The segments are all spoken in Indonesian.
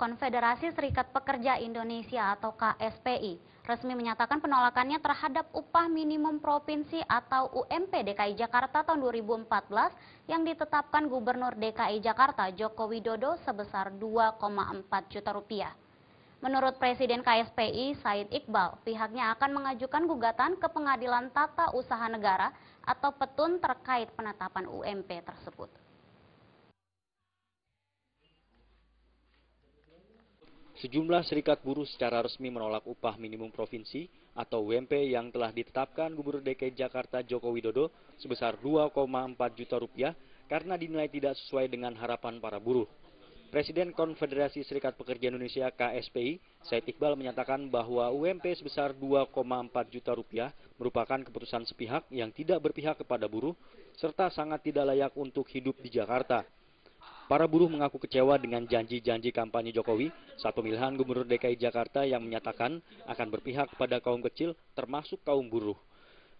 Konfederasi Serikat Pekerja Indonesia atau KSPI resmi menyatakan penolakannya terhadap upah minimum provinsi atau UMP DKI Jakarta tahun 2014 yang ditetapkan Gubernur DKI Jakarta Joko Widodo sebesar 2,4 juta rupiah. Menurut Presiden KSPI Said Iqbal, pihaknya akan mengajukan gugatan ke Pengadilan Tata Usaha Negara atau Petun terkait penetapan UMP tersebut. Sejumlah serikat buruh secara resmi menolak upah minimum provinsi atau UMP yang telah ditetapkan Gubernur DKI Jakarta Joko Widodo sebesar 2,4 juta rupiah karena dinilai tidak sesuai dengan harapan para buruh. Presiden Konfederasi Serikat Pekerja Indonesia KSPI, Said Iqbal menyatakan bahwa UMP sebesar 2,4 juta rupiah merupakan keputusan sepihak yang tidak berpihak kepada buruh serta sangat tidak layak untuk hidup di Jakarta. Para buruh mengaku kecewa dengan janji-janji kampanye Jokowi saat pemilihan Gubernur DKI Jakarta yang menyatakan akan berpihak pada kaum kecil termasuk kaum buruh.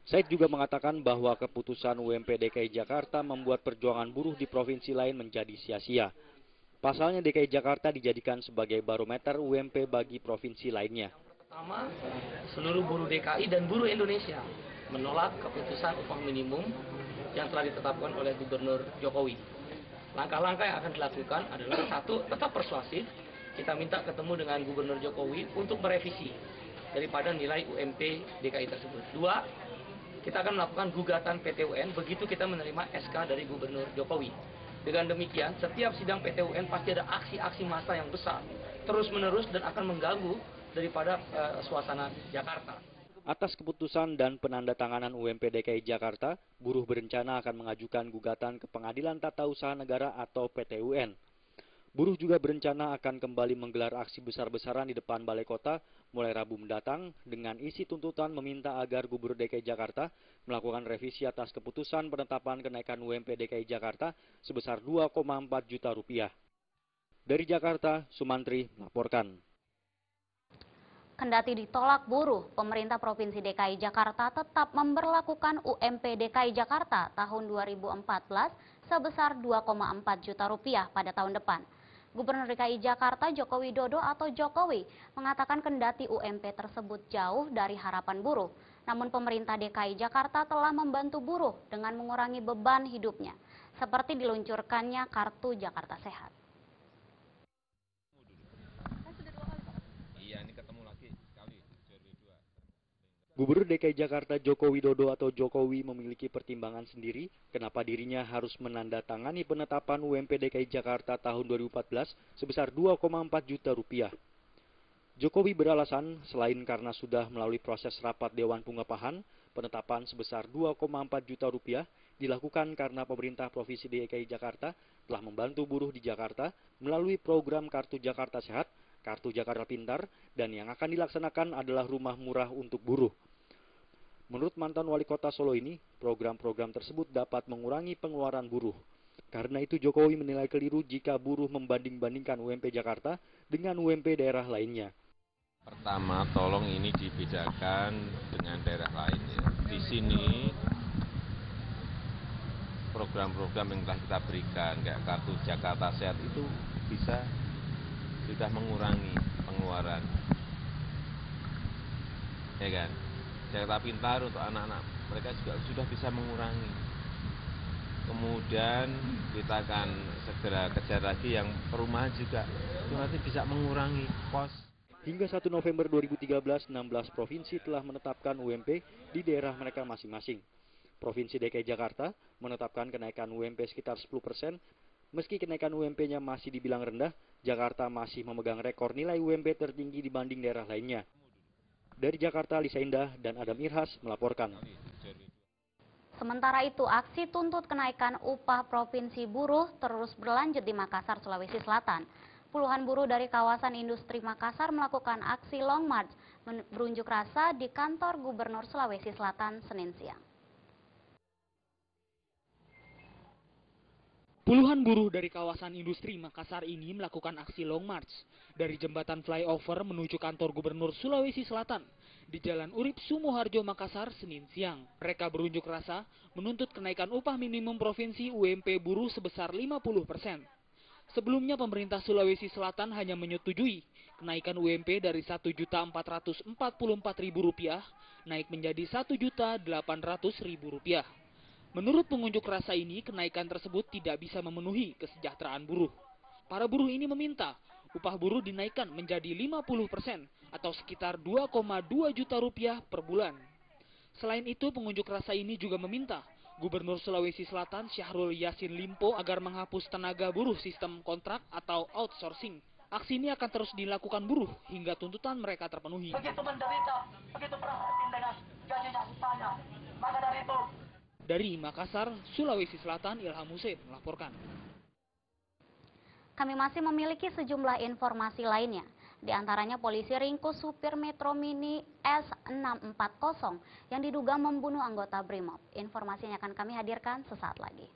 Said juga mengatakan bahwa keputusan UMP DKI Jakarta membuat perjuangan buruh di provinsi lain menjadi sia-sia. Pasalnya DKI Jakarta dijadikan sebagai barometer UMP bagi provinsi lainnya. Pertama, seluruh buruh DKI dan buruh Indonesia menolak keputusan upah minimum yang telah ditetapkan oleh Gubernur Jokowi. Langkah-langkah yang akan dilakukan adalah satu, tetap persuasif. Kita minta ketemu dengan Gubernur Jokowi untuk merevisi daripada nilai UMP DKI tersebut. Dua, kita akan melakukan gugatan PT-UN begitu kita menerima SK dari Gubernur Jokowi. Dengan demikian, setiap sidang PT-UN pasti ada aksi-aksi massa yang besar, terus-menerus dan akan mengganggu daripada suasana Jakarta. Atas keputusan dan penandatanganan UMP DKI Jakarta, buruh berencana akan mengajukan gugatan ke Pengadilan Tata Usaha Negara atau PT-UN. Buruh juga berencana akan kembali menggelar aksi besar-besaran di depan Balai Kota mulai Rabu mendatang dengan isi tuntutan meminta agar Gubernur DKI Jakarta melakukan revisi atas keputusan penetapan kenaikan UMP DKI Jakarta sebesar 2,4 juta rupiah. Dari Jakarta, Sumantri melaporkan. Kendati ditolak buruh, pemerintah Provinsi DKI Jakarta tetap memberlakukan UMP DKI Jakarta tahun 2014 sebesar 2,4 juta rupiah pada tahun depan. Gubernur DKI Jakarta Joko Widodo atau Jokowi mengatakan kendati UMP tersebut jauh dari harapan buruh, namun pemerintah DKI Jakarta telah membantu buruh dengan mengurangi beban hidupnya, seperti diluncurkannya Kartu Jakarta Sehat. Gubernur DKI Jakarta Joko Widodo atau Jokowi memiliki pertimbangan sendiri kenapa dirinya harus menandatangani penetapan UMP DKI Jakarta tahun 2014 sebesar 2,4 juta rupiah. Jokowi beralasan selain karena sudah melalui proses rapat Dewan Pengupahan, penetapan sebesar 2,4 juta rupiah dilakukan karena pemerintah Provinsi DKI Jakarta telah membantu buruh di Jakarta melalui program Kartu Jakarta Sehat, Kartu Jakarta Pintar, dan yang akan dilaksanakan adalah rumah murah untuk buruh. Menurut mantan wali kota Solo ini, program-program tersebut dapat mengurangi pengeluaran buruh. Karena itu Jokowi menilai keliru jika buruh membanding-bandingkan UMP Jakarta dengan UMP daerah lainnya. Pertama, tolong ini dibedakan dengan daerah lainnya. Di sini program-program yang telah kita berikan, kayak Kartu Jakarta Sehat itu bisa sudah mengurangi pengeluaran, ya kan? Jakarta Pintar untuk anak-anak mereka juga sudah bisa mengurangi. Kemudian kita akan segera kejar lagi yang perumahan juga, itu nanti bisa mengurangi kos. Hingga 1 November 2013, 16 provinsi telah menetapkan UMP di daerah mereka masing-masing. Provinsi DKI Jakarta menetapkan kenaikan UMP sekitar 10%. Meski kenaikan UMP-nya masih dibilang rendah, Jakarta masih memegang rekor nilai UMP tertinggi dibanding daerah lainnya. Dari Jakarta, Lisa Indah dan Adam Irhas melaporkan. Sementara itu, aksi tuntut kenaikan upah provinsi buruh terus berlanjut di Makassar, Sulawesi Selatan. Puluhan buruh dari kawasan industri Makassar melakukan aksi long march berunjuk rasa di kantor Gubernur Sulawesi Selatan Senin siang. Puluhan buruh dari kawasan industri Makassar ini melakukan aksi long march dari jembatan flyover menuju kantor Gubernur Sulawesi Selatan di Jalan Urip Sumoharjo, Makassar, Senin siang. Mereka berunjuk rasa menuntut kenaikan upah minimum provinsi UMP buruh sebesar 50%. Sebelumnya pemerintah Sulawesi Selatan hanya menyetujui kenaikan UMP dari Rp1.444.000 naik menjadi Rp1.800.000. Menurut pengunjuk rasa ini, kenaikan tersebut tidak bisa memenuhi kesejahteraan buruh. Para buruh ini meminta upah buruh dinaikkan menjadi 50% atau sekitar Rp2,2 juta per bulan. Selain itu, pengunjuk rasa ini juga meminta Gubernur Sulawesi Selatan Syahrul Yassin Limpo agar menghapus tenaga buruh sistem kontrak atau outsourcing. Aksi ini akan terus dilakukan buruh hingga tuntutan mereka terpenuhi. Begitu menderita, begitu prihatin dengan gajinya upahnya. Maka dari itu. Dari Makassar, Sulawesi Selatan, Ilham Hussein melaporkan. Kami masih memiliki sejumlah informasi lainnya. Di antaranya polisi ringkus supir Metro Mini S640 yang diduga membunuh anggota BRIMOB. Informasinya akan kami hadirkan sesaat lagi.